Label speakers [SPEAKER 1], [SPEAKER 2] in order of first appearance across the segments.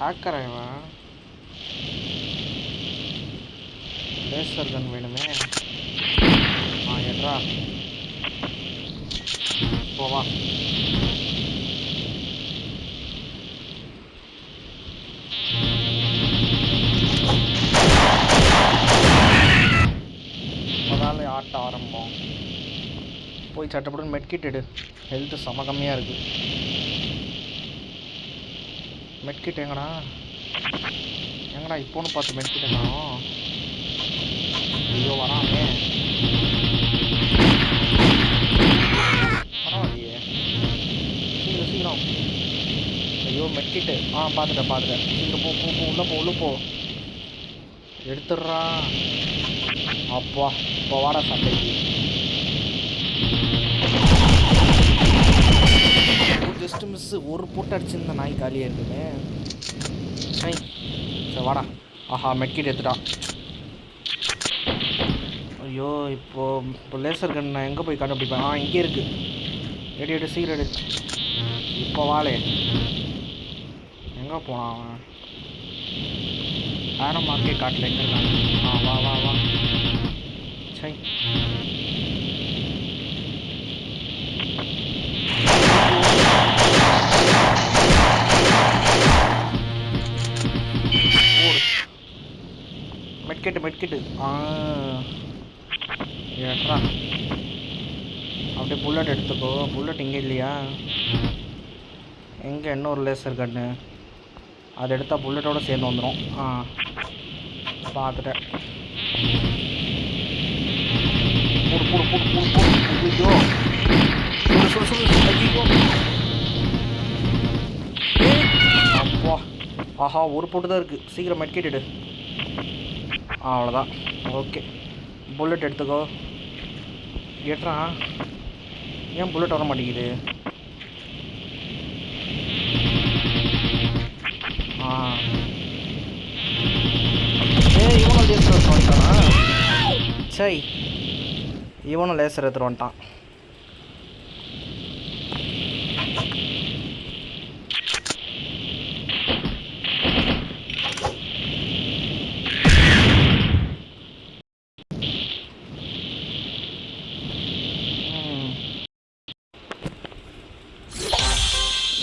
[SPEAKER 1] ஹேக்கரா இவன்? லேசர் கன் வேணுமே. எட்ரா போவா. இப்போதால ஆட்ட ஆரம்பம். போய் சட்டப்பட்டு மெட்கிட் எடு. ஹெல்த்து செம கம்மியாக இருக்குது. மெட்கிட் எங்கடா இப்போன்னு பார்த்து மெட்கிட் எங்கணும். ஐயோ வராமே. பரவாயில்லையே, சீக்கிரம் சீக்கிரம். ஐயோ மெட்கிட்டு பார்த்துட்டேன். சீக்கிரம் போ உள்ளே போ. எடுத்துடுறா. அப்பா இப்போ வாடா சண்டைக்கு. Just miss. ஒரு போட்டு அடிச்சிருந்த நாய் காலியாக இருக்குமே. சரி வாடா. மெட்கிட் எடுத்துட்டான். ஐயோ இப்போ லேசர் கன் நான் எங்கே போய் கண்டுபிடிப்பேன்? இங்கே இருக்குது. எடு சீக்கிரம் எடு. இப்போ வாழே எங்கே போனான் அவன்? ஆரம் மார்க்கே காட்டல எங்கே இருக்கான்? வா. சரி மெட்கிட்டு ஏட்ரா. அப்படியே புல்லட் எடுத்துக்கோ. புல்லட் இங்கே இல்லையா? எங்கே இன்னொரு லேசர் கன்னு? அதை எடுத்தால் புல்லட்டோடு சேர்ந்து வந்துடும். பார்த்துட்டேன். ஐயோ அப்பா. ஒரு போட்டு தான் இருக்குது. சீக்கிரம் மெட்கிட்டு. அவ்வளோதான். ஓகே புல்லட் எடுத்துக்கோ. ஏட்ரா ஏன் புல்லட் வர மாட்டேங்குது? இவனும் லேசர் எடுத்து வந்துட்டானா? சரி இவனும் லேசர் எடுத்துட்டு வந்துட்டான்.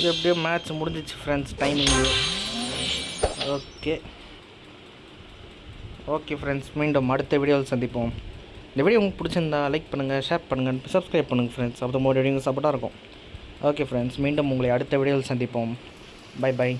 [SPEAKER 1] இது எப்படியோ மேட்ச் முடிஞ்சிச்சு ஃப்ரெண்ட்ஸ். டைமிங்கு ஓகே ஃப்ரெண்ட்ஸ், மீண்டும் அடுத்த வீடியோவில் சந்திப்போம். இந்த வீடியோ உங்களுக்கு பிடிச்சிருந்தா லைக் பண்ணுங்கள், ஷேர் பண்ணுங்கள், சப்ஸ்கிரைப் பண்ணுங்கள் ஃப்ரெண்ட்ஸ். அப்போ மோடி வீடியோ சப்போர்ட்டாக இருக்கும். ஓகே ஃப்ரெண்ட்ஸ், மீண்டும் உங்களை அடுத்த வீடியோவில் சந்திப்போம். பை.